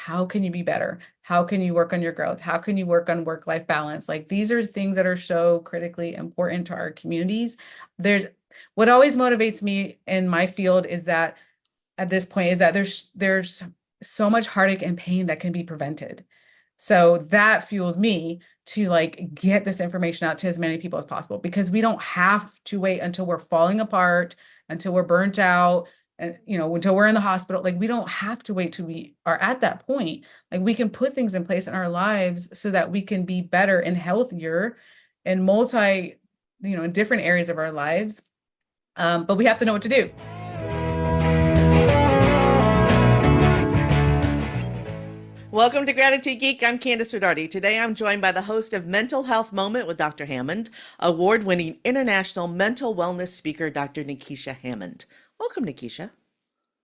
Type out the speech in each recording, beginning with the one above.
how can you be better? How can you work on your growth? How can you work on work-life balance? Like these are things that are so critically important to our communities. What always motivates me in my field is that at this point is that there's so much heartache and pain that can be prevented. So that fuels me to like get this information out to as many people as possible, because we don't have to wait until we're falling apart, until we're burnt out, and until we're in the hospital. Like we don't have to wait till we are at that point. Like we can put things in place in our lives so that we can be better and healthier and in different areas of our lives. But we have to know what to do. Welcome to Gratitude Geek. I'm Kandas Rodarte. Today I'm joined by the host of Mental Health Moment with Dr. Hammond, award-winning international mental wellness speaker, Dr. Nekeshia Hammond. Welcome, Nekeshia.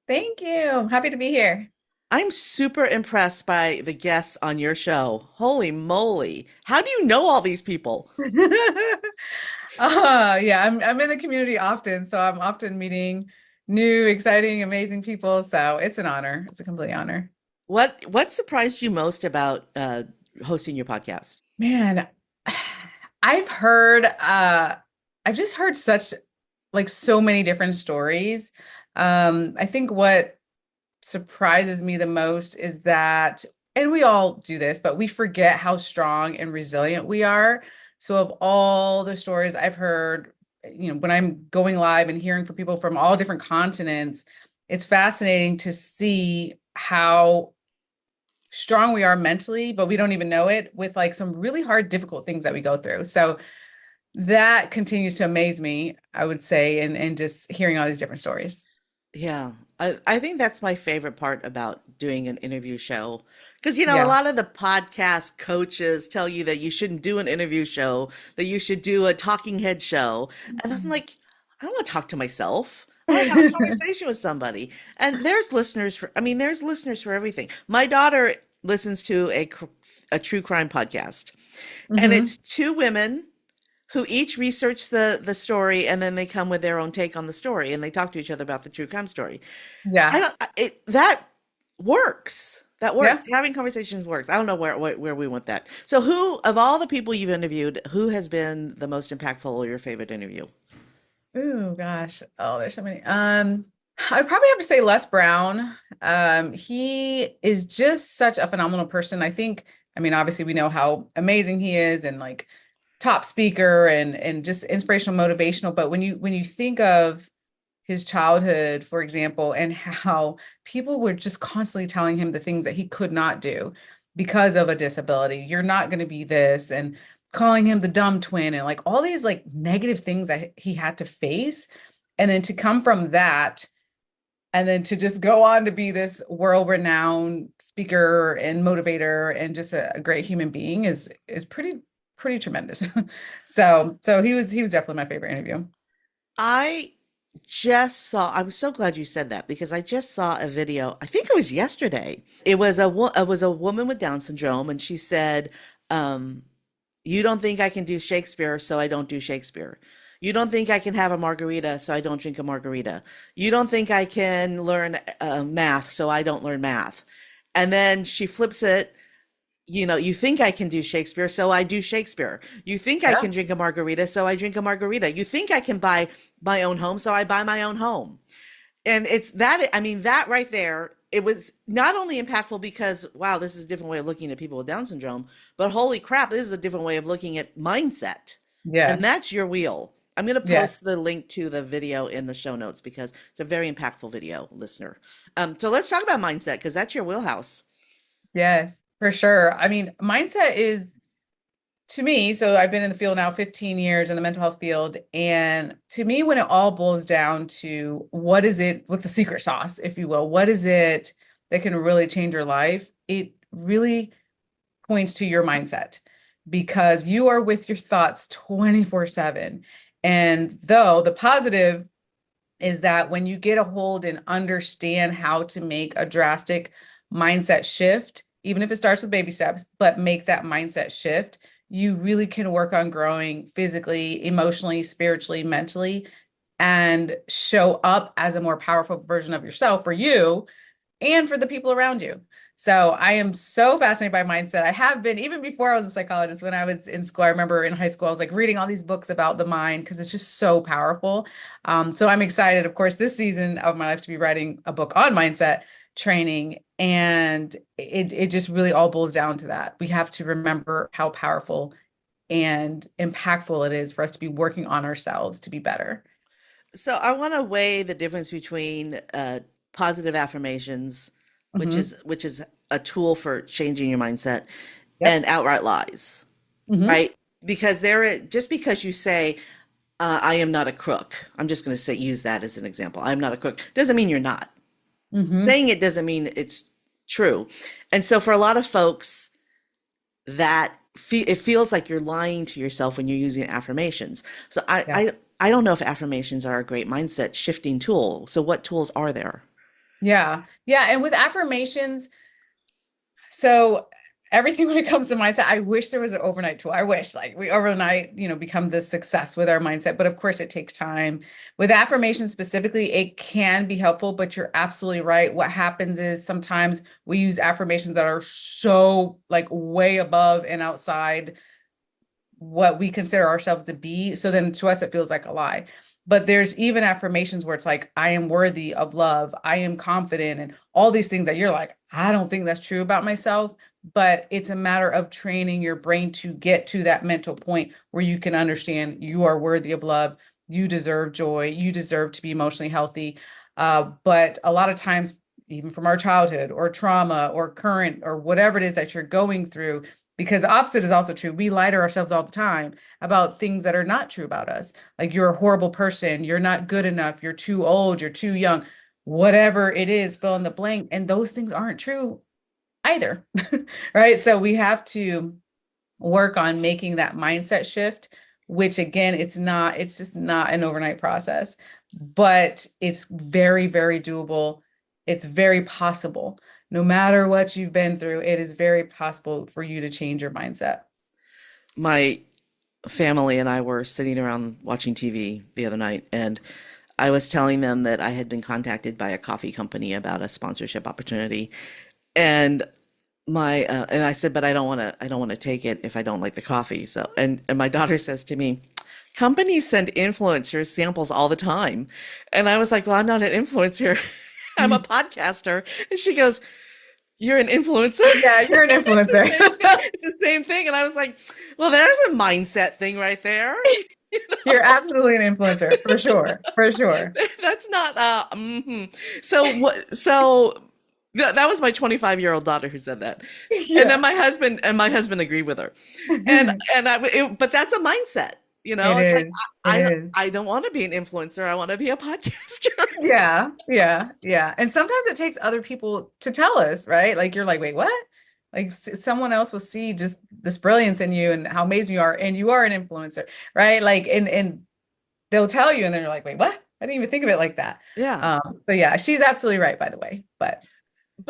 Thank you. Happy to be here. I'm super impressed by the guests on your show. Holy moly. How do you know all these people? Yeah, I'm in the community often, so I'm often meeting new, exciting, amazing people. So it's an honor. It's a complete honor. What surprised you most about hosting your podcast? Man, I've just heard so many different stories. I think what surprises me the most is that, and we all do this, but we forget how strong and resilient we are. So of all the stories I've heard, when I'm going live and hearing from people from all different continents, it's fascinating to see how strong we are mentally, but we don't even know it, with like some really hard, difficult things that we go through. So that continues to amaze me, I would say, and just hearing all these different stories. Yeah, I think that's my favorite part about doing an interview show. Because, a Yeah. lot of the podcast coaches tell you that you shouldn't do an interview show, that you should do a talking head show. And I'm like, I don't want to talk to myself. I want to have a conversation with somebody. And there's listeners for everything. My daughter listens to a true crime podcast, and it's two women who each research the story, and then they come with their own take on the story, and they talk to each other about the true crime story. Yeah. That works. That works. Yeah. Having conversations works. I don't know where we want that. So who, of all the people you've interviewed, who has been the most impactful or your favorite interview? Oh gosh. Oh, there's so many. I'd probably have to say Les Brown. He is just such a phenomenal person. Obviously we know how amazing he is, and like top speaker and just inspirational, motivational. But when you think of his childhood, for example, and how people were just constantly telling him the things that he could not do because of a disability, you're not going to be this, and calling him the dumb twin, and like all these like negative things that he had to face. And then to come from that, and then to just go on to be this world-renowned speaker and motivator and just a great human being is pretty tremendous. So he was definitely my favorite interview. I was so glad you said that, because I just saw a video. I think it was yesterday. It was a woman with Down syndrome, and she said, you don't think I can do Shakespeare, so I don't do Shakespeare. You don't think I can have a margarita, so I don't drink a margarita. You don't think I can learn math, so I don't learn math. And then she flips it. You think I can do Shakespeare, so I do Shakespeare. You think I can drink a margarita, so I drink a margarita. You think I can buy my own home, so I buy my own home. And it's that, that right there, it was not only impactful because, wow, this is a different way of looking at people with Down syndrome, but holy crap, this is a different way of looking at mindset. Yeah. And that's your wheel. I'm going to post the link to the video in the show notes, because it's a very impactful video, listener. So let's talk about mindset, because that's your wheelhouse. Yes, for sure. Mindset is, to me, so I've been in the field now 15 years in the mental health field. And to me, when it all boils down to what's the secret sauce, if you will, what is it that can really change your life? It really points to your mindset, because you are with your thoughts 24/7. And though the positive is that when you get a hold and understand how to make a drastic mindset shift, even if it starts with baby steps, but make that mindset shift, you really can work on growing physically, emotionally, spiritually, mentally, and show up as a more powerful version of yourself for you and for the people around you. So I am so fascinated by mindset. I have been even before I was a psychologist. When I was in school, I remember in high school, I was like reading all these books about the mind because it's just so powerful. So I'm excited, of course, this season of my life to be writing a book on mindset training. And it just really all boils down to that. We have to remember how powerful and impactful it is for us to be working on ourselves to be better. So I want to weigh the difference between positive affirmations, Hmm. which is a tool for changing your mindset, Yep. and outright lies, Hmm. right? Because just because you say I am not a crook, I'm just going to say use that as an example. I'm not a crook doesn't mean you're not. Hmm. Saying it doesn't mean it's true. And so for a lot of folks, it feels like you're lying to yourself when you're using affirmations. So Yeah. I don't know if affirmations are a great mindset shifting tool. So what tools are there? Yeah. Yeah. And with affirmations, so everything when it comes to mindset, I wish there was an overnight tool. I wish like we overnight, become this success with our mindset. But of course, it takes time. With affirmations specifically, it can be helpful, but you're absolutely right. What happens is sometimes we use affirmations that are so like way above and outside what we consider ourselves to be. So then to us, it feels like a lie. But there's even affirmations where it's like, I am worthy of love, I am confident, and all these things that you're like, I don't think that's true about myself. But it's a matter of training your brain to get to that mental point where you can understand you are worthy of love, you deserve joy, you deserve to be emotionally healthy. But a lot of times, even from our childhood or trauma or current or whatever it is that you're going through, because the opposite is also true. We lie to ourselves all the time about things that are not true about us. Like you're a horrible person, you're not good enough, you're too old, you're too young, whatever it is, fill in the blank. And those things aren't true either. Right. So we have to work on making that mindset shift, which again, it's just not an overnight process, but it's very, very doable. It's very possible. No matter what you've been through, it is very possible for you to change your mindset. My family and I were sitting around watching TV the other night, and I was telling them that I had been contacted by a coffee company about a sponsorship opportunity, and and I said, but I don't want to take it if I don't like the coffee. So, and my daughter says to me, companies send influencers samples all the time, and I was like, well, I'm not an influencer. I'm a podcaster. And she goes, you're an influencer. Yeah, you're an It's the influencer. same thing. It's the same thing. And I was like, well, there's a mindset thing right there. You You're know, absolutely an influencer for sure. For sure. that's not So what that was my 25-year-old daughter who said that. And then Yeah. my husband agreed with her. But that's a mindset, you know? It It's like is. It is. I don't want to be an influencer. I want to be a podcaster. Yeah, yeah, yeah. And sometimes it takes other people to tell us, right? Like you're like, wait, what? Like someone else will see just this brilliance in you and how amazing you are, and you are an influencer, right? Like, and they'll tell you, and then you're like, wait, what? I didn't even think of it like that. Yeah. So yeah, she's absolutely right, by the way. But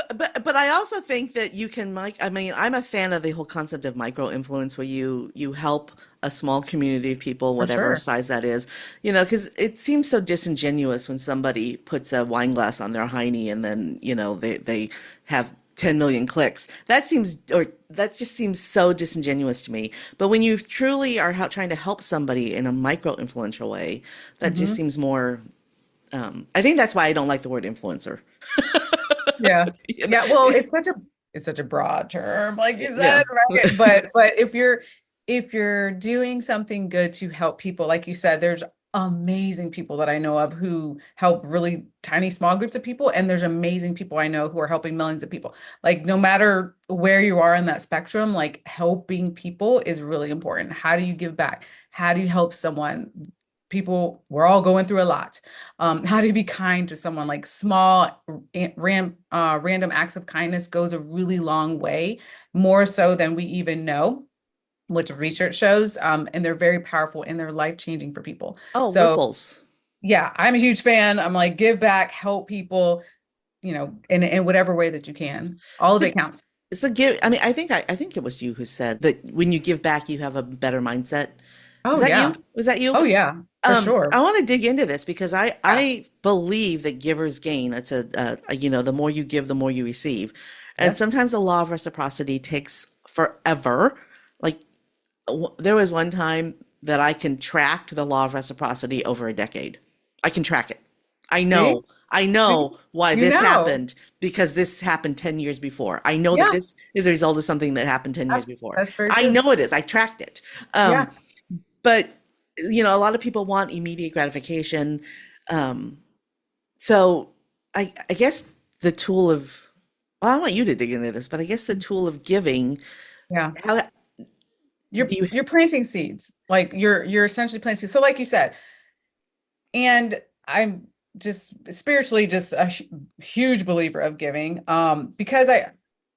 But I also think that you can I mean, I'm a fan of the whole concept of micro influence where you help a small community of people, for whatever sure, size that is, because it seems so disingenuous when somebody puts a wine glass on their hiney and then, they have 10 million clicks. That just seems so disingenuous to me. But when you truly are trying to help somebody in a micro influential way, that just hmm seems more, I think that's why I don't like the word influencer. yeah, You know? yeah. Well, it's such a broad term, like you Yeah. said, right? But if you're doing something good to help people, like you said, there's amazing people that I know of who help really tiny, small groups of people, and there's amazing people I know who are helping millions of people. Like no matter where you are in that spectrum, like helping people is really important. How do you give back? How do you help someone? People, we're all going through a lot. How do you be kind to someone? Like small random acts of kindness goes a really long way, more so than we even know, which research shows. And they're very powerful and they're life-changing for people. Oh, So ripples. yeah, I'm a huge fan. I'm like, give back, help people, in whatever way that you can. All of So, it counts. I mean, I think it was you who said that when you give back, you have a better mindset. Was Oh that yeah. you? Was that you? Oh yeah, for sure. I want to dig into this because Yeah. I believe that givers gain. It's the more you give, the more you receive. And Yep. sometimes the law of reciprocity takes forever. Like there was one time that I can track the law of reciprocity over a decade. I can track it. I See? know. I See? know why You this know. happened because this happened 10 years before. I know that Yeah, this is a result of something that happened 10 years before. that's very I true. know it is. I tracked it. Um, Yeah. but, a lot of people want immediate gratification. Um, so I guess the tool of, well, I want you to dig into this, but I guess the tool of giving, Yeah. how do you, You're planting seeds. Like you're essentially planting seeds. So like you said, and I'm just spiritually just a huge believer of giving. Because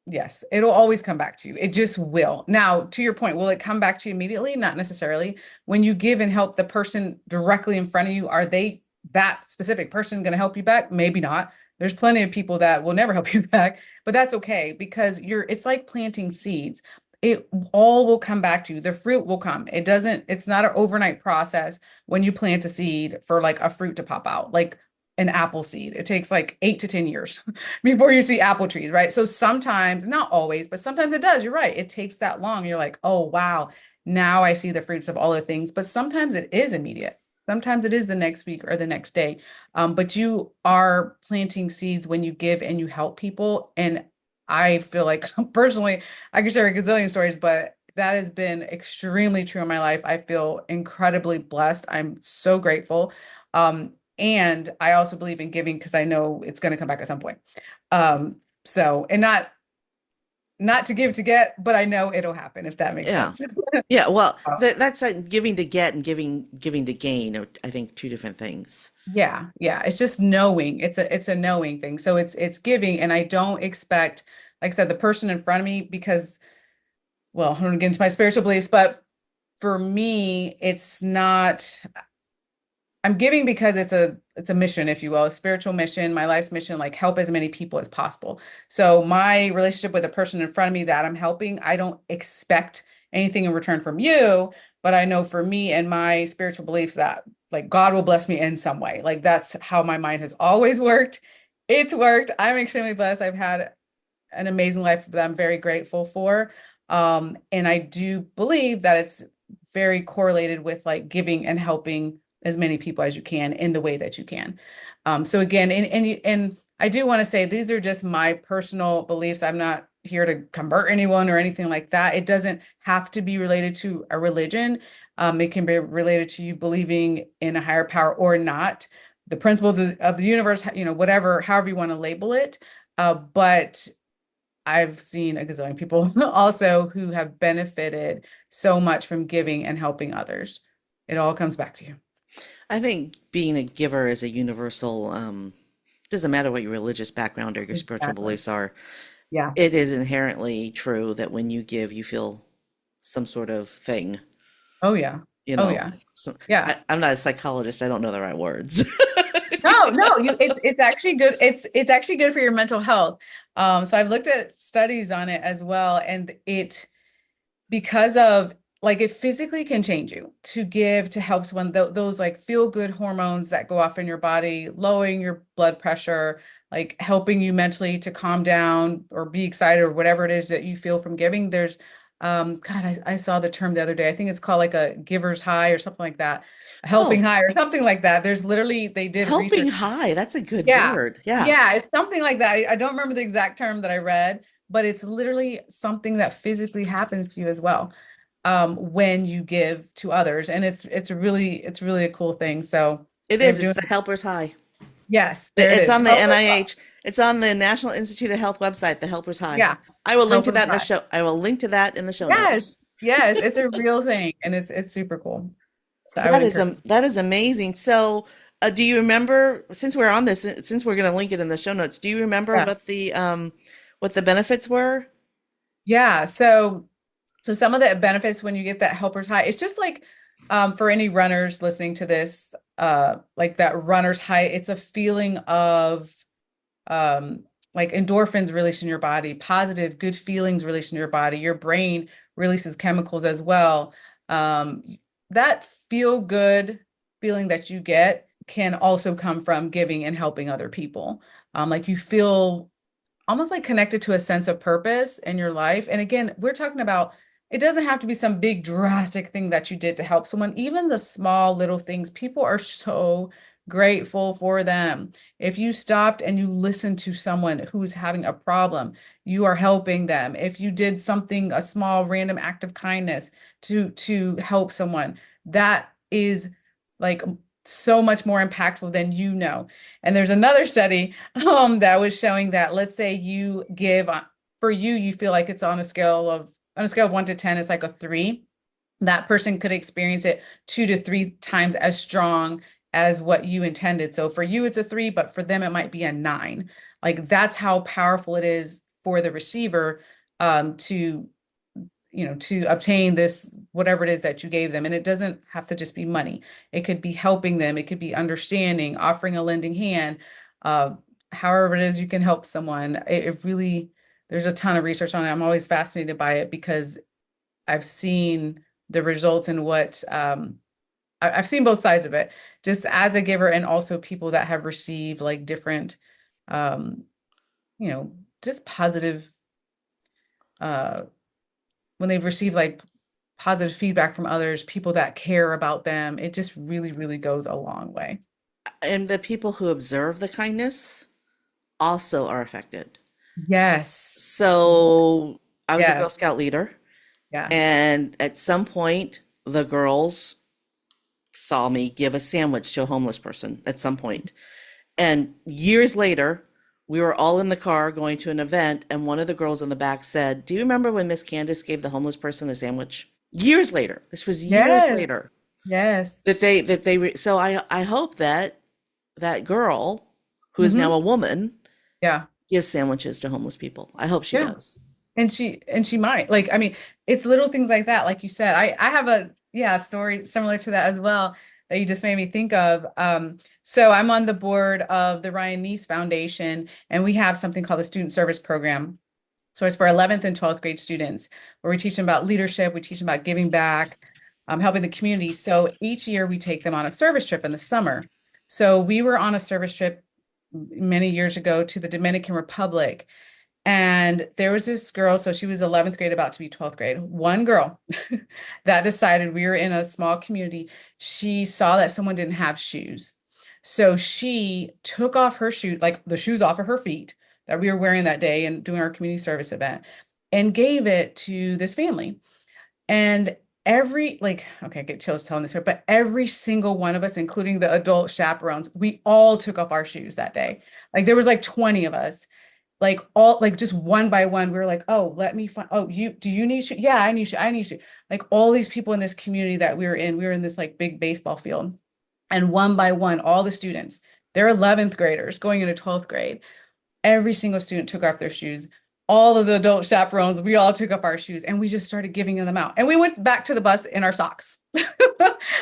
yes, it'll always come back to you. It just will. Now, to your point, will it come back to you immediately? Not necessarily. When you give and help the person directly in front of you, are they that specific person going to help you back? Maybe not. There's plenty of people that will never help you back, but that's okay because it's like planting seeds. It all will come back to you. The fruit will come. It's not an overnight process when you plant a seed for like a fruit to pop out, like an apple seed. It takes like 8 to 10 years before you see apple trees, right? So sometimes, not always, but sometimes it does. You're right. It takes that long. You're like, oh, wow, now I see the fruits of all the things. But sometimes it is immediate. Sometimes it is the next week or the next day. But you are planting seeds when you give and you help people. And I feel like personally, I could share a gazillion stories, but that has been extremely true in my life. I feel incredibly blessed. I'm so grateful. And I also believe in giving because I know it's going to come back at some point. So, and not to give to get, but I know it'll happen if that makes yeah. sense. Yeah, well, Uh, that's giving to get and giving to gain are, I think, two different things. yeah, yeah. It's just knowing. It's a knowing thing. So it's giving, and I don't expect, like I said, the person in front of me because, well, I don't want to get into my spiritual beliefs, but for me, it's not. I'm giving because it's a mission, if you will, a spiritual mission, my life's mission, like help as many people as possible. So my relationship with the person in front of me that I'm helping, I don't expect anything in return from you, but I know for me and my spiritual beliefs that like God will bless me in some way. Like that's how my mind has always worked. It's worked. I'm extremely blessed. I've had an amazing life that I'm very grateful for. And I do believe that it's very correlated with like giving and helping as many people as you can in the way that you can. So again, and I do want to say these are just my personal beliefs. I'm not here to convert anyone or anything like that. It doesn't have to be related to a religion. It can be related to you believing in a higher power or not. The principles of the universe, whatever, however you want to label it. But I've seen a gazillion people also who have benefited so much from giving and helping others. It all comes back to you. I think being a giver is a universal, doesn't matter what your religious background or your spiritual Exactly. beliefs are. Yeah. It is inherently true that when you give, you feel some sort of thing, Oh yeah. you Oh know. yeah. So Yeah. I'm not a psychologist. I don't know the right words. No, no, it's actually good. It's actually good for your mental health. So I've looked at studies on it as well, and because of like it physically can change you to give to help someone those like feel good hormones that go off in your body, lowering your blood pressure, like helping you mentally to calm down or be excited or whatever it is that you feel from giving. There's God, I saw the term the other day. I think it's called like a giver's high or something like that, a helping Oh, high or something like that. There's literally they did helping research. high. That's a good Yeah. word. Yeah. Yeah, it's something like that. I don't remember the exact term that I read, but it's literally something that physically happens to you as well when you give to others. And it's really a cool thing. So It they're is. It's doing, the helper's high. yes, there it It's is. on the Help us. NIH. It's on the National Institute of Health website, the helper's high. Yeah. I will link Help to us that in the high. show. I will link to that in the show Yes. notes. Yes. It's a real thing. And it's super cool. So I would encourage. That is amazing. So, do you remember, since we're on this, since we're going to link it in the show notes, do you remember Yeah. what the benefits were? Yeah. So some of the benefits when you get that helper's high, it's just like for any runners listening to this, like that runner's high, it's a feeling of um, like endorphins released in your body, positive, good feelings released in your body. Your brain releases chemicals as well. Um, that feel good feeling that you get can also come from giving and helping other people. Like you feel almost like connected to a sense of purpose in your life. And again, we're talking about it doesn't have to be some big drastic thing that you did to help someone. Even the small little things, people are so grateful for them. If you stopped and you listened to someone who's having a problem, you are helping them. If you did something, a small random act of kindness to help someone, that is like so much more impactful than you know. And there's another study that was showing that, let's say you give for you, you feel like it's on a scale of 1 to 10, it's like a 3. That person could experience it 2 to 3 times as strong as what you intended. So for you, it's a 3, but for them, it might be a 9. Like that's how powerful it is for the receiver to to obtain this, whatever it is that you gave them. And it doesn't have to just be money. It could be helping them. It could be understanding, offering a lending hand, however it is you can help someone. It really, there's a ton of research on it. I'm always fascinated by it because I've seen the results and what I've seen both sides of it, just as a giver and also people that have received like different, um, just positive, uh, when they've received like positive feedback from others, people that care about them, it just really, really goes a long way. And the people who observe the kindness also are affected. Yes. So I was a Girl Yes. Scout leader, Yeah. and at some point, the girls saw me give a sandwich to a homeless person at some point. And years later, we were all in the car going to an event, and one of the girls in the back said, "Do you remember when Miss Candace gave the homeless person a sandwich?" Years later. This was years Yes. later Yes. so I hope that that girl, who is now Hmm. a woman, Yeah. gives sandwiches to homeless people. I hope she Yeah. does. And she might, like, I mean, it's little things like that. Like you said, I have a, yeah, story similar to that as well that you just made me think of. So I'm on the board of the Ryan Neese Foundation, and we have something called the Student Service Program. So it's for 11th and 12th grade students, where we teach them about leadership, we teach them about giving back, helping the community. So each year we take them on a service trip in the summer. So we were on a service trip many years ago to the Dominican Republic. And there was this girl, so she was 11th grade, about to be 12th grade. One girl that decided, we were in a small community. She saw that someone didn't have shoes. So she took off her shoe, like the shoes off of her feet that we were wearing that day and doing our community service event, and gave it to this family. And okay, I get chills telling this here, but every single one of us, including the adult chaperones, we all took off our shoes that day. Like there was like 20 of us, like all, like just one by one. We were like, oh, let me find, oh, do you need shoes? Yeah, I need shoes. Like all these people in this community that we were in this like big baseball field. And one by one, all the students, they're 11th graders going into 12th grade. Every single student took off their shoes. All of the adult chaperones, we all took off our shoes and we just started giving them out. And we went back to the bus in our socks.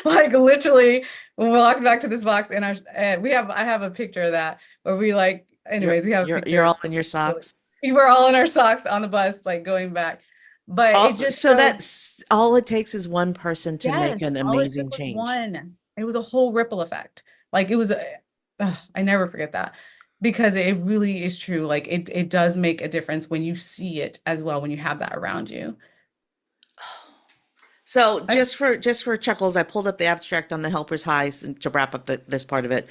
Like literally, when we walked back to this box in our, I have a picture of that where we like, You're anyways, we have a you're picture. all in your socks. We were all in our socks on the bus, like going back. But it All, just so shows, that's all it takes is one person to make yes, an all it took amazing was change. one. It was a whole ripple effect. Like it was, I never forget that because it really is true. Like it does make a difference when you see it as well, when you have that around you. So I, just for chuckles, I pulled up the abstract on the helper's high to wrap up this part of it.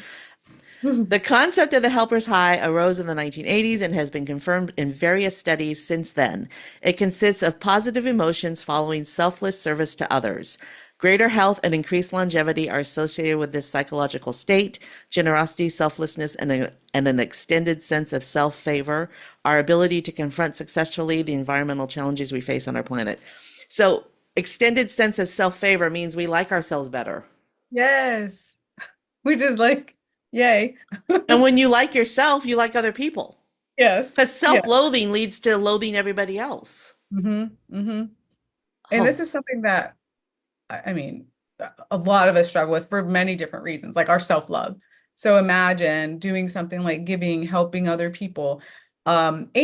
The concept of the helper's high arose in the 1980s and has been confirmed in various studies since then. It consists of positive emotions following selfless service to others. Greater health and increased longevity are associated with this psychological state. Generosity, selflessness, and an extended sense of self-favor, our ability to confront successfully the environmental challenges we face on our planet. So, extended sense of self-favor means we like ourselves better. yes, which is like, yay. And when you like yourself, you like other people. Yes. Because Yeah. self-loathing leads to loathing everybody else. Hmm. Hmm. And this Oh, is something that I mean, a lot of us struggle with for many different reasons, like our self-love. So imagine doing something like giving, helping other people. And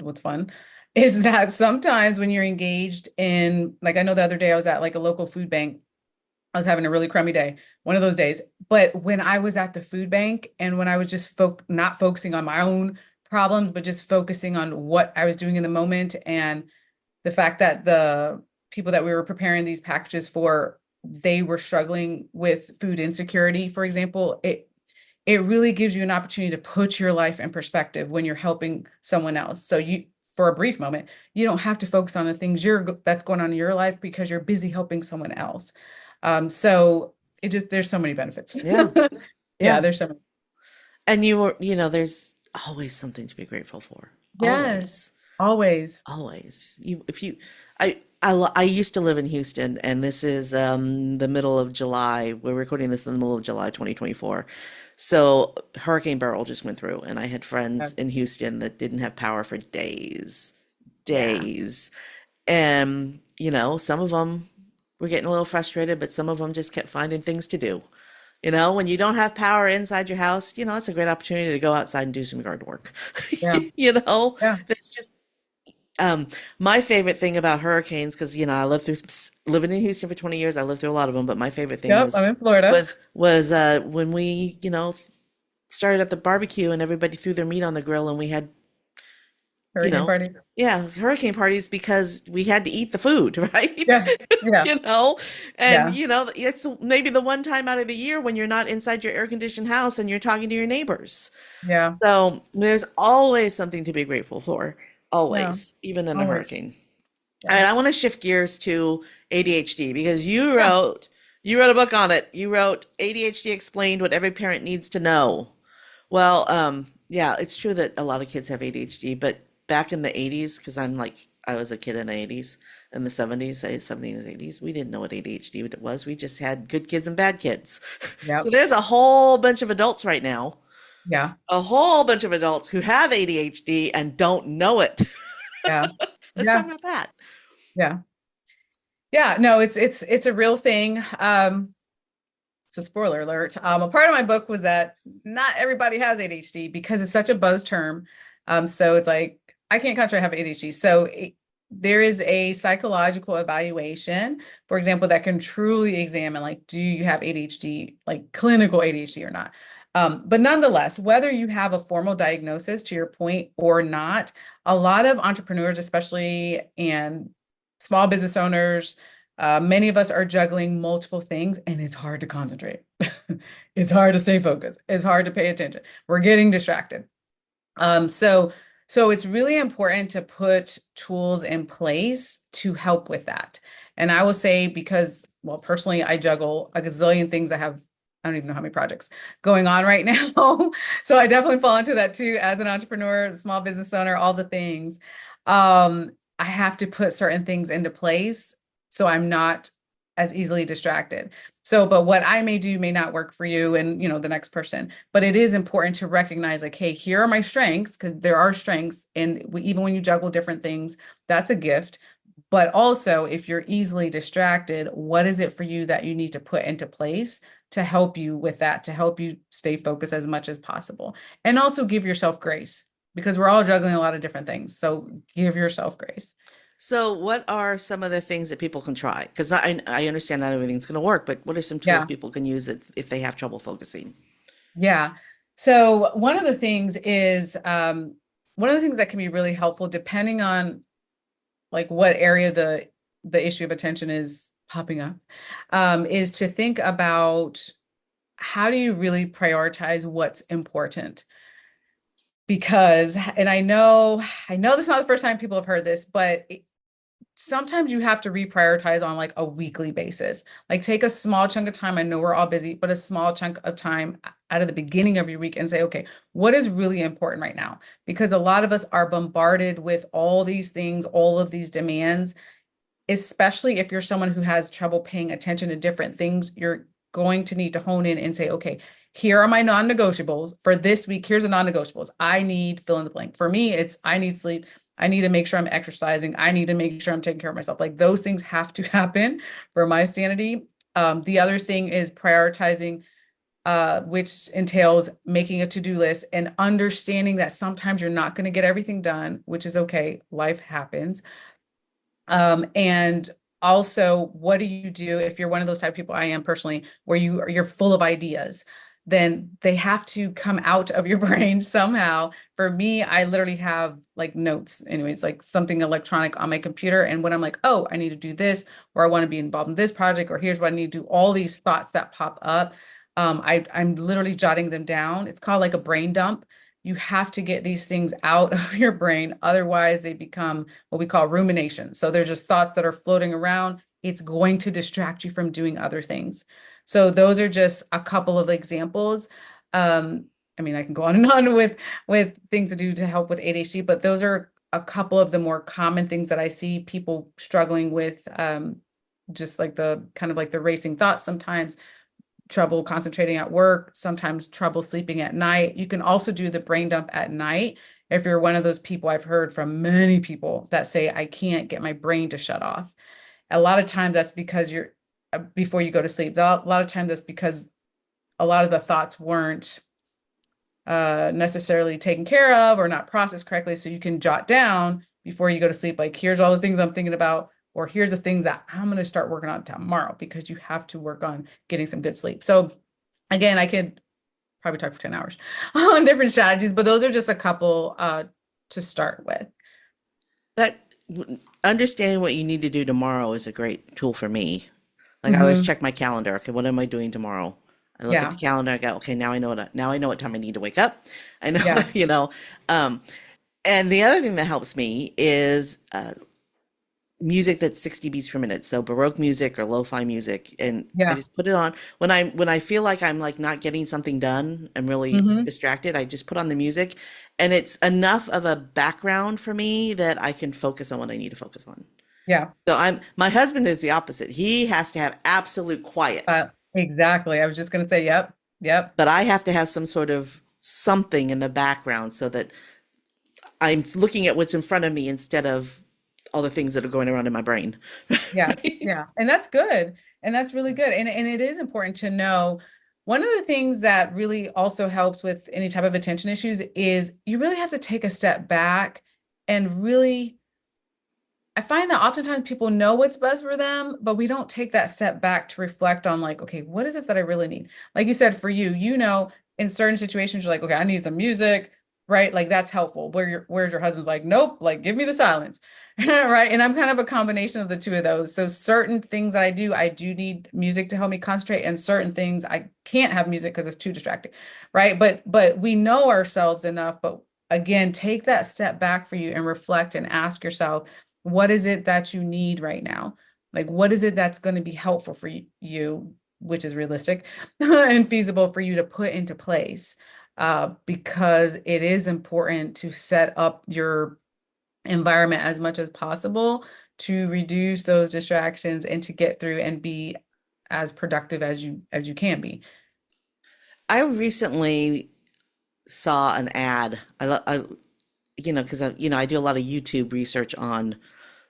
what's fun is that sometimes when you're engaged in, like, I know the other day I was at like a local food bank. I was having a really crummy day, one of those days. But when I was at the food bank and when I was just not focusing on my own problems, but just focusing on what I was doing in the moment. And the fact that the people that we were preparing these packages for, they were struggling with food insecurity, for example, it really gives you an opportunity to put your life in perspective when you're helping someone else. So you, for a brief moment, you don't have to focus on the things that's going on in your life because you're busy helping someone else. So it just, there's so many benefits. Yeah. Yeah, Yeah. there's so many. And you were, there's always something to be grateful for. Yes, Always. always. Always. I used to live in Houston, and this is the middle of July. We're recording this in the middle of July 2024. So Hurricane Beryl just went through, and I had Yeah, friends in Houston that didn't have power for days, yeah, days. And, some of them were getting a little frustrated, but some of them just kept finding things to do. When you don't have power inside your house, it's a great opportunity to go outside and do some yard work. yeah, yeah. That's just um, my favorite thing about hurricanes, because I lived through living in Houston for 20 years, I lived through a lot of them. But my favorite thing Yep, was I'm in Florida. when we started at the barbecue and everybody threw their meat on the grill, and we had you Hurricane know party. yeah, hurricane parties because we had to eat the food, right? Yeah, yeah, you know, and yeah, it's maybe the one time out of the year when you're not inside your air conditioned house and you're talking to your neighbors. yeah, So there's always something to be grateful for, yeah, always, even in a always. hurricane. All right, I Yes. want to shift gears to ADHD because Yeah. you wrote a book on it. You wrote ADHD Explained: What Every Parent Needs to Know. Well, yeah, it's true that a lot of kids have ADHD, but back in the 80s, because I was a kid in the 80s, in the 70s, 70s, 80s, we didn't know what ADHD was. We just had good kids and bad kids. So Yep. there's a whole bunch of adults right now, Yeah. a whole bunch of adults who have ADHD and don't know it. Yeah. Let's talk Yeah. about that. Yeah. Yeah. No, it's a real thing. It's a spoiler alert. A part of my book was that not everybody has ADHD because it's such a buzz term. So it's like I can't contrary have ADHD. There is a psychological evaluation, for example, that can truly examine like, do you have ADHD, like clinical ADHD or not? But nonetheless, whether you have a formal diagnosis to your point or not, a lot of entrepreneurs, especially and small business owners, many of us are juggling multiple things and it's hard to concentrate. It's hard to stay focused. It's hard to pay attention. We're getting distracted. Um, so, so it's really important to put tools in place to help with that. And I will say, because, well, personally, I juggle a gazillion things. I don't even know how many projects going on right now. So I definitely fall into that too as an entrepreneur, small business owner, all the things. I have to put certain things into place so I'm not as easily distracted. So, but what I may do may not work for you and, the next person. But it is important to recognize like, hey, here are my strengths, because there are strengths. And even when you juggle different things, that's a gift. But also, if you're easily distracted, what is it for you that you need to put into place to help you with that, to help you stay focused as much as possible? And also give yourself grace because we're all juggling a lot of different things. So give yourself grace. So, what are some of the things that people can try? Because I understand not everything's going to work, but what are some tools Yeah. people can use if they have trouble focusing? Yeah. So one of the things that can be really helpful, depending on like what area the issue of attention is popping up, is to think about how do you really prioritize what's important? Because, and I know this is not the first time people have heard this, but sometimes you have to reprioritize on like a weekly basis. Like take a small chunk of time. I know we're all busy, but a small chunk of time out of the beginning of your week and say, okay, what is really important right now? Because a lot of us are bombarded with all these things, all of these demands, especially if you're someone who has trouble paying attention to different things. You're going to need to hone in and say, okay, here are my non-negotiables for this week. Here's the non-negotiables. I need fill in the blank. For me, it's I need sleep. I need to make sure I'm exercising. I need to make sure I'm taking care of myself. Like those things have to happen for my sanity. The other thing is prioritizing, which entails making a to-do list and understanding that sometimes you're not going to get everything done, which is okay. Life happens. And also, what do you do if you're one of those type of people, I am personally, where you're full of ideas? then they have to come out of your brain somehow. For me, I literally have like notes, anyways, like something electronic on my computer. And when I'm like, oh, I need to do this, or I want to be involved in this project, or here's what I need to do, all these thoughts that pop up, I'm literally jotting them down. It's called like a brain dump. You have to get these things out of your brain. Otherwise, they become what we call rumination. So they're just thoughts that are floating around. It's going to distract you from doing other things. So those are just a couple of examples. I mean, I can go on and on with things to do to help with ADHD, but those are a couple of the more common things that I see people struggling with, just like the kind of like the racing thoughts sometimes, trouble concentrating at work, sometimes trouble sleeping at night. You can also do the brain dump at night. If you're one of those people, I've heard from many people that say, I can't get my brain to shut off. A lot of times that's because you're before you go to sleep. A lot of times that's because a lot of the thoughts weren't necessarily taken care of or not processed correctly. So you can jot down before you go to sleep, like, here's all the things I'm thinking about, or here's the things that I'm going to start working on tomorrow, because you have to work on getting some good sleep. So again, I could probably talk for 10 hours on different strategies, but those are just a couple to start with. That understanding what you need to do tomorrow is a great tool for me. Like I always Mm-hmm. check my calendar. Okay, what am I doing tomorrow? I look at the Yeah. calendar. I go, okay, now I know what time I need to wake up. I know, Yeah. you know. Um, and the other thing that helps me is music that's 60 beats per minute. So Baroque music or lo-fi music, and I Yeah. just put it on when I feel like I'm like not getting something done. I'm really Mm-hmm. distracted. I just put on the music, and it's enough of a background for me that I can focus on what I need to focus on. Yeah. So my husband is the opposite. He has to have absolute quiet, Exactly. I was just going to say, yep. Yep. but I have to have some sort of something in the background so that I'm looking at what's in front of me instead of all the things that are going around in my brain. Yeah, Right? yeah. And that's good. And that's really good. And it is important to know, one of the things that really also helps with any type of attention issues is you really have to take a step back and really, I find that oftentimes people know what's best for them, but we don't take that step back to reflect on, like, okay, what is it that I really need? Like you said, for you, in certain situations, you're like, okay, I need some music, right? Like that's helpful. Where's your husband's like, nope, like give me the silence. Right. And I'm kind of a combination of the two of those. So certain things that I do need music to help me concentrate, and certain things I can't have music because it's too distracting. Right. But we know ourselves enough, but again, take that step back for you and reflect and ask yourself, what is it that you need right now? Like, what is it that's going to be helpful for you, which is realistic and feasible for you to put into place? Because it is important to set up your environment as much as possible to reduce those distractions and to get through and be as productive as you can be. I recently saw an ad. Because I do a lot of YouTube research on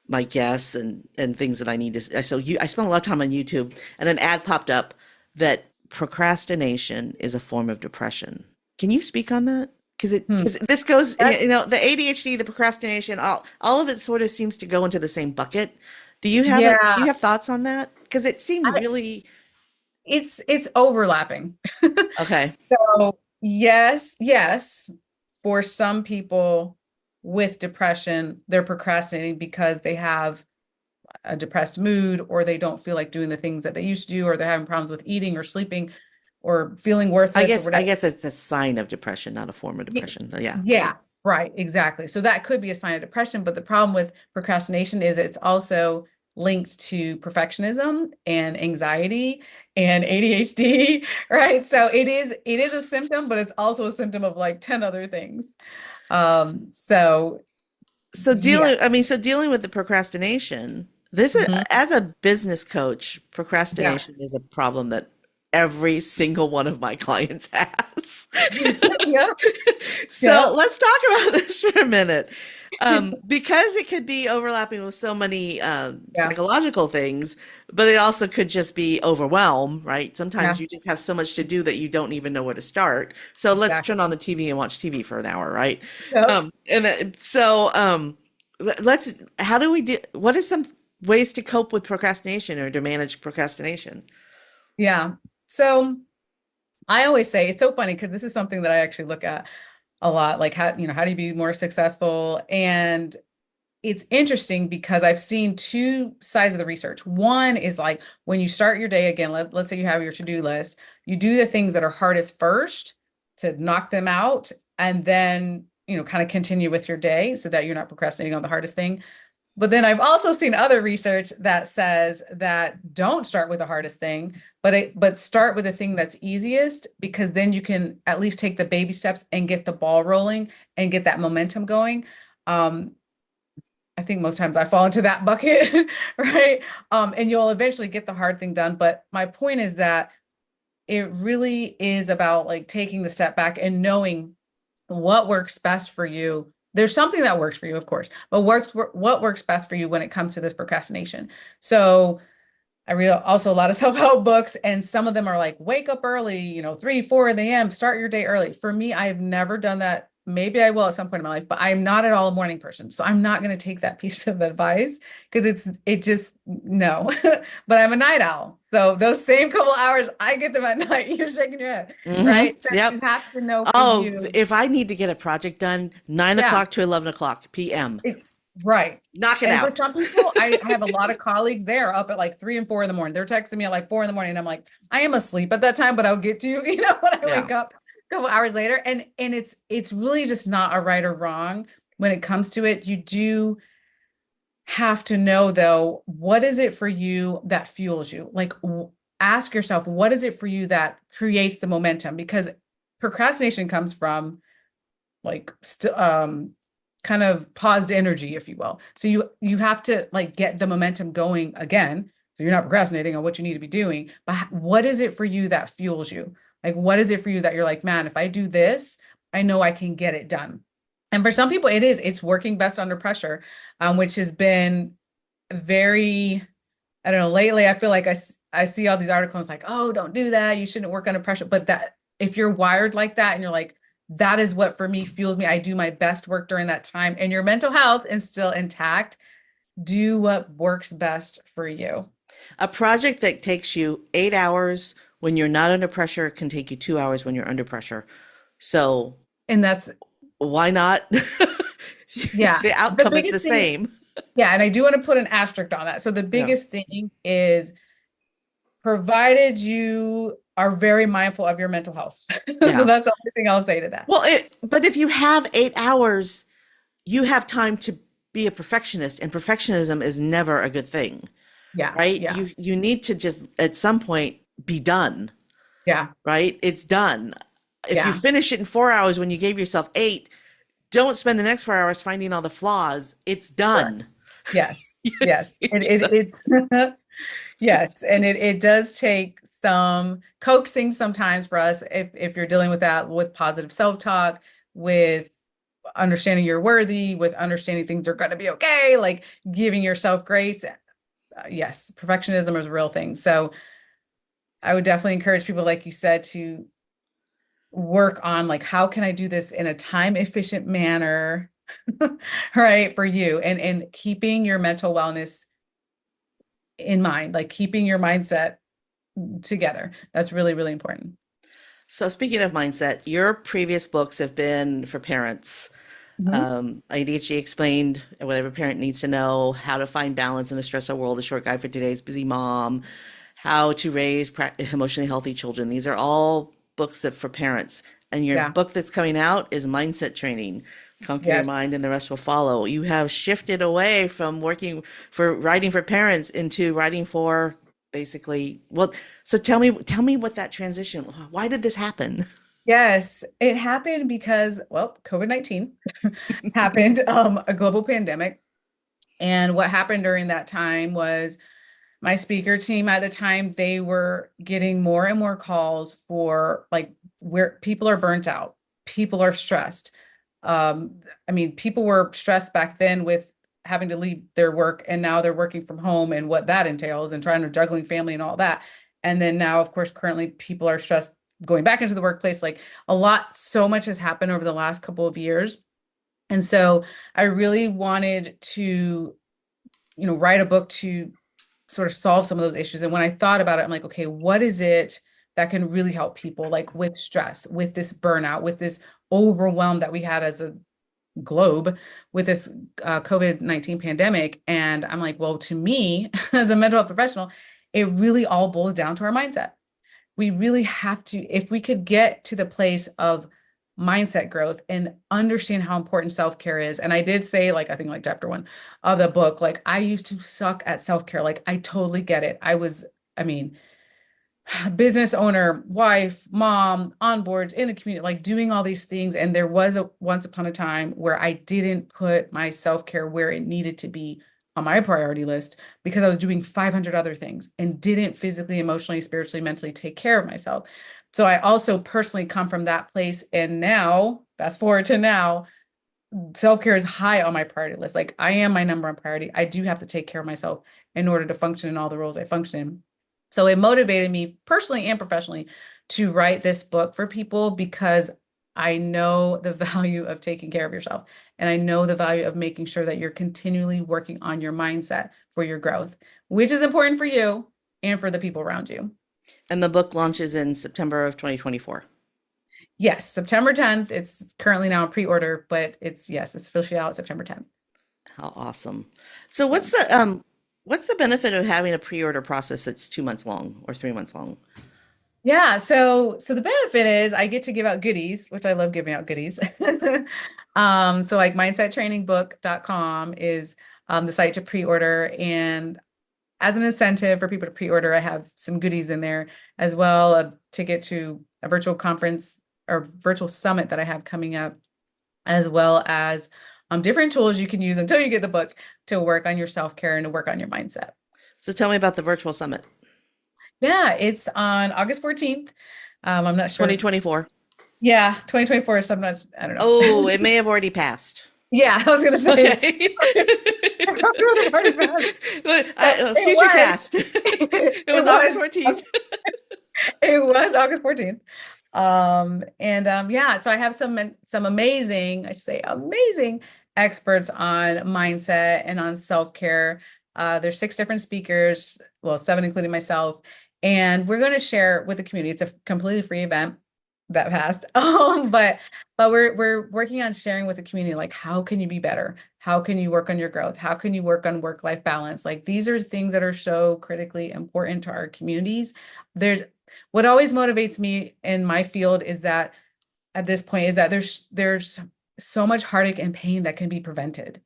my guests and things that I need to. I spent a lot of time on YouTube, and an ad popped up that procrastination is a form of depression. Can you speak on that? Hmm. Because this goes, That- the ADHD, the procrastination, all of it sort of seems to go into the same bucket. Do yeah, you have thoughts on that? Because it seemed I, really it's overlapping. okay. So yes, yes, for some people with depression, they're procrastinating because they have a depressed mood, or they don't feel like doing the things that they used to do, or they're having problems with eating or sleeping or feeling worthless or I whatever. guess it's a sign of depression, not a form of Ye- depression. But yeah. Yeah, right, exactly. So that could be a sign of depression, but the problem with procrastination is it's also linked to perfectionism and anxiety and ADHD, right? So it is a symptom, but it's also a symptom of like 10 other things. So yeah. So dealing with the procrastination, Mhm. as a business coach, Yeah. procrastination is a problem that every single one of my clients has. Yeah. So Yep. let's talk about this for a minute. Because it could be overlapping with so many Yeah. psychological things, but it also could just be overwhelm, right? Sometimes Yeah. you just have so much to do that you don't even know where to start. So let's Exactly. turn on the TV and watch TV for an hour, right? Yep. Let's, how do we do, what are some ways to cope with procrastination or to manage procrastination? Yeah. So I always say it's so funny because this is something that I actually look at a lot, like how do you be more successful? And it's interesting because I've seen two sides of the research. One is like when you start your day again, let's say you have your to-do list, you do the things that are hardest first to knock them out, and then, kind of continue with your day so that you're not procrastinating on the hardest thing. But then I've also seen other research that says that don't start with the hardest thing, but start with the thing that's easiest, because then you can at least take the baby steps and get the ball rolling and get that momentum going. I think most times I fall into that bucket, right? And you'll eventually get the hard thing done. But my point is that it really is about like taking the step back and knowing what works best for you. There's something that works for you, of course, but what works best for you when it comes to this procrastination. So I read also a lot of self-help books, and some of them are like, wake up early, 3, 4 a.m., start your day early. For me, I've never done that. Maybe I will at some point in my life, but I'm not at all a morning person. So I'm not going to take that piece of advice because no, but I'm a night owl. So those same couple hours, I get them at night. You're shaking your head, right? So you Yep. have to know for Oh, you. if I need to get a project done, 9 Yeah. o'clock to 11 o'clock p.m. Right. Knock it And for out. some people, I have a lot of colleagues, they're up at like 3 and 4 in the morning. They're texting me at like 4 in the morning. And I'm like, I am asleep at that time, but I'll get to you, when I Yeah. wake up a couple hours later. And it's really just not a right or wrong when it comes to it. You do have to know though, what is it for you that fuels you? Like ask yourself, what is it for you that creates the momentum? Because procrastination comes from like kind of paused energy, if you will. So you have to like get the momentum going again. So you're not procrastinating on what you need to be doing, but what is it for you that fuels you? Like, what is it for you that you're like, man, if I do this, I know I can get it done. And for some people, it's working best under pressure, which has been very, I don't know, lately, I feel like I see all these articles like, oh, don't do that. You shouldn't work under pressure. But that if you're wired like that and you're like, that is what for me fuels me. I do my best work during that time, and your mental health is still intact. Do what works best for you. A project that takes you 8 hours when you're not under pressure can take you 2 hours when you're under pressure. So And that's, why not? yeah, The the outcome is the biggest thing. same. Yeah. And I do want to put an asterisk on that. So the Yeah. biggest thing is provided you are very mindful of your mental health. So Yeah. that's the only thing I'll say to that. Well, but if you have 8 hours, you have time to be a perfectionist, and perfectionism is never a good thing, Yeah. right? Yeah. You need to just at some point be done, Yeah. right? It's done. If you Yeah. finish it in 4 hours when you gave yourself 8, don't spend the next 4 hours finding all the flaws. It's Correct. done. Yes. Yes. It's yes. And it does take some coaxing sometimes for us if you're dealing with that, with positive self-talk, with understanding you're worthy, with understanding things are going to be okay, like giving yourself grace. Yes, perfectionism is a real thing. So I would definitely encourage people, like you said, to work on like, how can I do this in a time efficient manner, right, for you, and keeping your mental wellness in mind, like keeping your mindset together. That's really, really important. So speaking of mindset, your previous books have been for parents. Mhm. ADHD Explained, what every parent needs to know, how to find balance in a stressful world, a short guide for today's busy mom, how to raise emotionally healthy children. These are all books that for parents. And your Yeah. book that's coming out is Mindset Training, Conquer Your Yes. Mind and the Rest Will Follow. You have shifted away from writing for parents into writing for basically, well, so tell me what that transition, why did this happen? Yes, it happened because, well, COVID-19 happened, a global pandemic. And what happened during that time was my speaker team at the time, they were getting more and more calls for like where people are burnt out, people are stressed. I mean, people were stressed back then with having to leave their work, and now they're working from home and what that entails and trying to juggling family and all that. And then now, of course, currently people are stressed going back into the workplace. Like so much has happened over the last couple of years. And so I really wanted to, write a book to sort of solve some of those issues. And when I thought about it, I'm like, okay, what is it that can really help people, like with stress, with this burnout, with this overwhelm that we had as a globe with this COVID-19 pandemic. And I'm like, well, to me, as a mental health professional, it really all boils down to our mindset. We really have to, if we could get to the place of mindset growth and understand how important self-care is. And I did say, like, I think like chapter 1 of the book, like I used to suck at self-care. Like I totally get it. I mean, business owner, wife, mom, on boards in the community, like doing all these things. And there was a once upon a time where I didn't put my self-care where it needed to be on my priority list because I was doing 500 other things and didn't physically, emotionally, spiritually, mentally take care of myself. So I also personally come from that place. And now, fast forward to now, self-care is high on my priority list. Like I am my number one priority. I do have to take care of myself in order to function in all the roles I function in. So it motivated me personally and professionally to write this book for people because I know the value of taking care of yourself. And I know the value of making sure that you're continually working on your mindset for your growth, which is important for you and for the people around you. And the book launches in September of 2024. Yes, September 10th. It's currently now a pre-order, but it's officially out September 10th. How awesome. So what's the benefit of having a pre-order process that's 2 months long or 3 months long? Yeah, so the benefit is I get to give out goodies, which I love giving out goodies. So like mindsettrainingbook.com is the site to pre-order, and as an incentive for people to pre-order, I have some goodies in there as well, a ticket to a virtual conference or virtual summit that I have coming up, as well as different tools you can use until you get the book to work on your self-care and to work on your mindset. So tell me about the virtual summit. Yeah, it's on August 14th. I'm not sure. 2024. Yeah, 2024. So I don't know. Oh, it may have already passed. Yeah, I was going to say. Okay. Future cast. It was August 14th. It was August 14th. Yeah, so I have some amazing, I should say amazing experts on mindset and on self-care. There's 6 different speakers, well, 7 including myself, and we're going to share with the community. It's a completely free event that passed. But we're working on sharing with the community, like, how can you be better? How can you work on your growth? How can you work on work-life balance? Like, these are things that are so critically important to our communities. What always motivates me in my field is that at this point is that there's so much heartache and pain that can be prevented.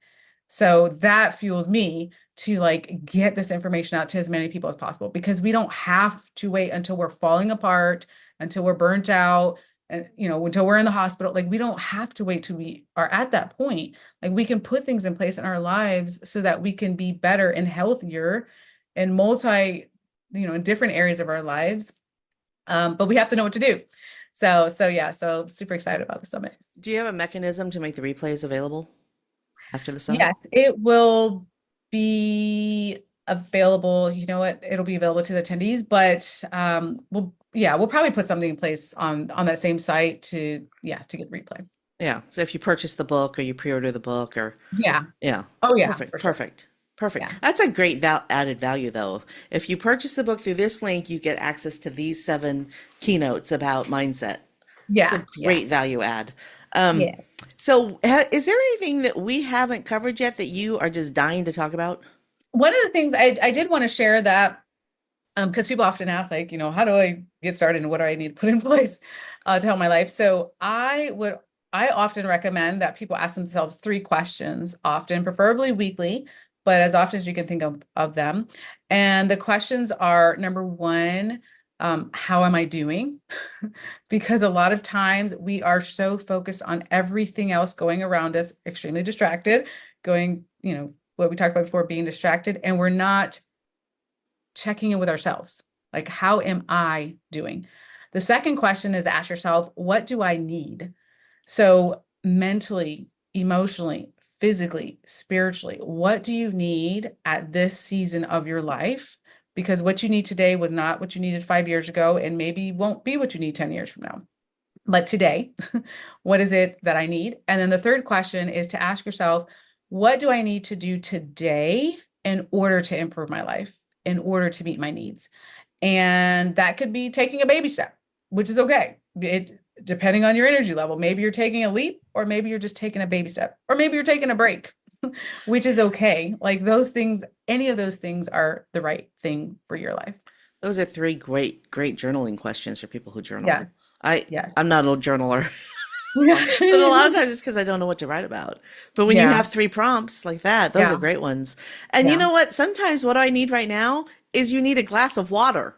So that fuels me to like get this information out to as many people as possible, because we don't have to wait until we're falling apart, until we're burnt out, and until we're in the hospital. Like, we don't have to wait till we are at that point. Like, we can put things in place in our lives so that we can be better and healthier and in different areas of our lives. But we have to know what to do. So super excited about the summit. Do you have a mechanism to make the replays available after the summit? Yes, it will be available. You know what? It'll be available to the attendees, but we'll probably put something in place on that same site to get replay. Yeah. So if you purchase the book or you pre-order the book or yeah. Oh yeah. Perfect. Yeah. That's a great added value though. If you purchase the book through this link, you get access to these 7 keynotes about mindset. Yeah. It's a great value add. So is there anything that we haven't covered yet that you are just dying to talk about? One of the things I did want to share that, because people often ask, like, how do I get started and what do I need to put in place to help my life? So I often recommend that people ask themselves 3 questions, often, preferably weekly, but as often as you can think of them. And the questions are, number 1, how am I doing? Because a lot of times we are so focused on everything else going around us, extremely distracted, going, what we talked about before, being distracted, and we're not checking in with ourselves. Like, how am I doing? The second question is to ask yourself, what do I need? So mentally, emotionally, physically, spiritually, what do you need at this season of your life? Because what you need today was not what you needed 5 years ago, and maybe won't be what you need 10 years from now. But today, what is it that I need? And then the third question is to ask yourself, what do I need to do today in order to improve my life, in order to meet my needs? And that could be taking a baby step, which is okay. It depending on your energy level. Maybe you're taking a leap, or maybe you're just taking a baby step, or maybe you're taking a break, which is okay. Like those things, any of those things are the right thing for your life. Those are three great journaling questions for people who Yeah. journal. I Yeah. I'm not a journaler, but a lot of Yeah. times it's because I don't know what to write about. But when you Yeah. have three prompts like that, those are Yeah. great ones. And you Yeah. know what? Sometimes what I need right now is you need a glass of water.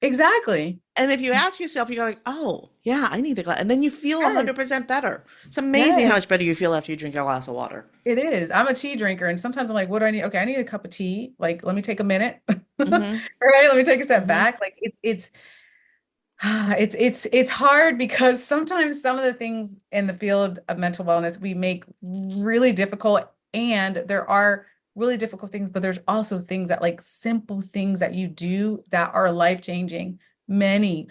Exactly. And if you ask yourself, you're like, oh, yeah, I need a glass. And then you feel Yes. 100% better. It's amazing how Yes. much better you feel after you drink a glass of water. It is. I'm a tea drinker, and sometimes I'm like, what do I need? Okay, I need a cup of tea. Like, let me take a minute. Mm-hmm. Right? Let me take a step Mm-hmm. back. Like it's hard because sometimes some of the things in the field of mental wellness we make really difficult, and there are really difficult things, but there's also things that like simple things that you do that are life-changing. Many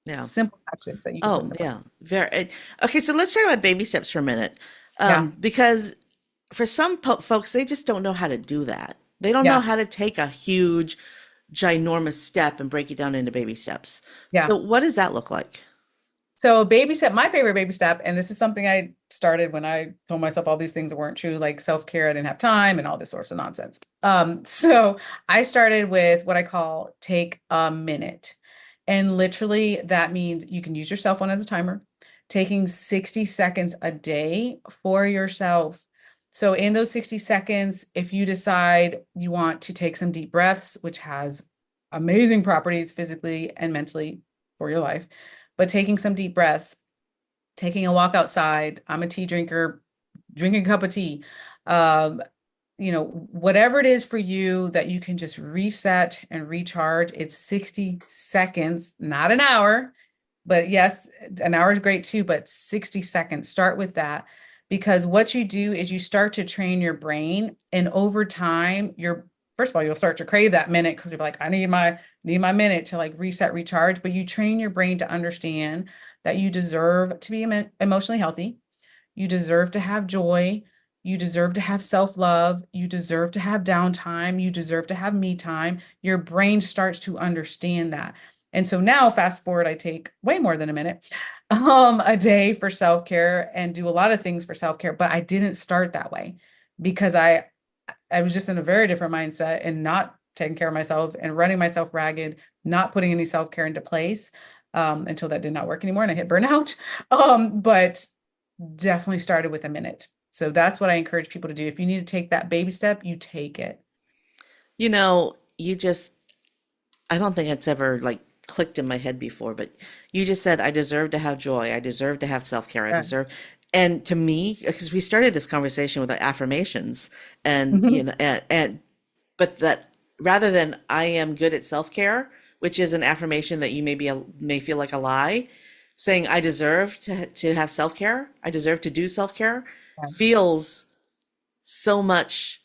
Yeah. simple actions that you can put Oh, into place. yeah. Very. Okay, so let's talk about baby steps for a minute. Yeah. Because for some folks, they just don't know how to do that. They don't know Yeah. how to take a huge, ginormous step and break it down into baby steps. So Yeah. what does that look like? So baby step, my favorite baby step, and this is something I started when I told myself all these things that weren't true, like self-care, I didn't have time and all this sorts of nonsense. So I started with what I call take a minute. And literally that means you can use your cell phone as a timer, taking 60 seconds a day for yourself. So in those 60 seconds, if you decide you want to take some deep breaths, which has amazing properties physically and mentally for your life, but taking some deep breaths, taking a walk outside. I'm a tea drinker, drinking a cup of tea. Um, whatever it is for you that you can just reset and recharge. It's 60 seconds, not an hour. But yes, an hour is great too, but 60 seconds. Start with that because what you do is you start to train your brain, and over time, first of all, you'll start to crave that minute because you're like, I need my minute to like reset, recharge. But you train your brain to understand that you deserve to be emotionally healthy. You deserve to have joy. You deserve to have self-love. You deserve to have downtime. You deserve to have me time. Your brain starts to understand that. And so now, fast forward, I take way more than a minute a day for self-care and do a lot of things for self-care, but I didn't start that way because I was just in a very different mindset and not taking care of myself and running myself ragged, not putting any self-care into place until that did not work anymore and I hit burnout. But definitely started with a minute. So that's what I encourage people to do. If you need to take that baby step, you take it. You know, I don't think it's ever like clicked in my head before, but you just said, I deserve to have joy. I deserve to have self-care. I Yeah. deserve. And to me, because we started this conversation with the affirmations and, Mhm. but that rather than I am good at self-care, which is an affirmation that you may feel like a lie, saying I deserve to have self-care, I deserve to do self-care Yeah. feels so much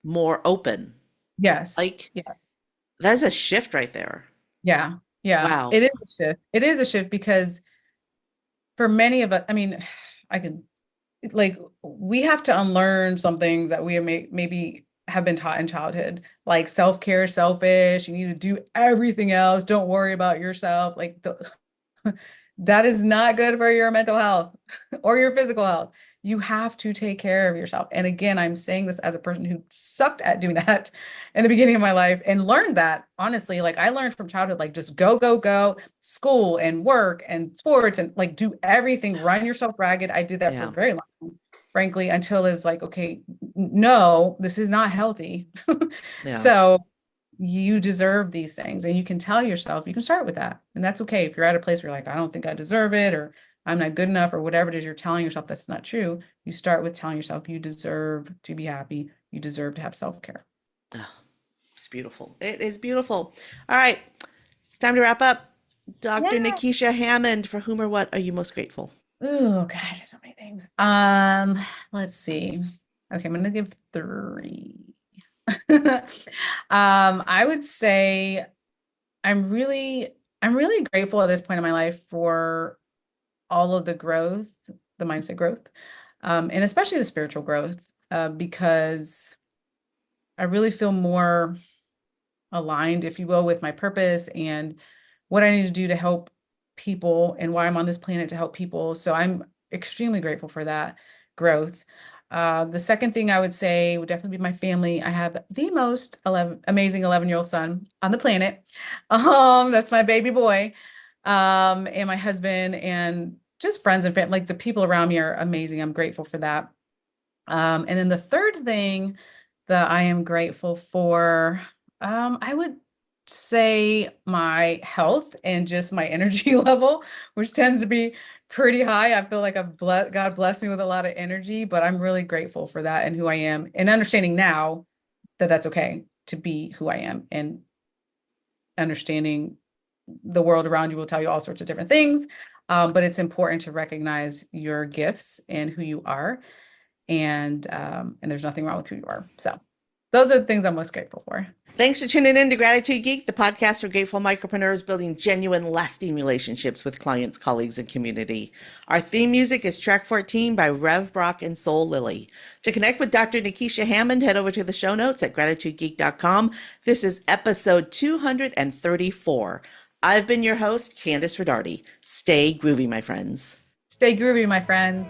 more open. Yes. Like Yeah. that's a shift right there. Yeah. Yeah. Wow. It is a shift. It is a shift because for many of us, I mean, I could like we have to unlearn some things that we maybe have been taught in childhood, like self-care, selfish, you need to do everything else, don't worry about yourself. That is not good for your mental health or your physical health. You have to take care of yourself. And again, I'm saying this as a person who sucked at doing that in the beginning of my life and learned that honestly, like I learned from childhood, like just go, go, go, school and work and sports and like do everything, run yourself ragged. I did that for a Yeah. very long time, frankly, until it was like, okay, no, this is not healthy. Yeah. So you deserve these things and you can tell yourself you can start with that and that's okay if you're at a place where you're like I don't think I deserve it or I'm not good enough or whatever it is you're telling yourself that's not true. You start with telling yourself you deserve to be happy, you deserve to have self-care. Oh, it's beautiful. It is beautiful. All right. It's time to wrap up. Dr. Yeah. Nekeshia Hammond, for whom or what are you most grateful? Oh gosh, there's so many things. Let's see. Okay, I'm gonna give three. I would say I'm really grateful at this point in my life for all of the growth, the mindset growth, and especially the spiritual growth, because I really feel more aligned, if you will, with my purpose and what I need to do to help people and why I'm on this planet to help people. So I'm extremely grateful for that growth. The second thing I would say would definitely be my family. I have the most amazing 11-year-old son on the planet. That's my baby boy. And my husband and just friends and family, like the people around me are amazing. I'm grateful for that. And then the third thing that I am grateful for, I would say my health and just my energy level, which tends to be pretty high. I feel like God blessed me with a lot of energy, but I'm really grateful for that and who I am, and understanding now that that's okay to be who I am, and understanding the world around you will tell you all sorts of different things. But it's important to recognize your gifts and who you are, and there's nothing wrong with who you are. So those are the things I'm most grateful for. Thanks for tuning in to Gratitude Geek, the podcast for grateful micropreneurs building genuine, lasting relationships with clients, colleagues, and community. Our theme music is track 14 by Rev Brock and Soul Lily. To connect with Dr. Nekeshia Hammond, head over to the show notes at gratitudegeek.com. This is episode 234. I've been your host, Kandas Rodarte. Stay groovy, my friends. Stay groovy, my friends.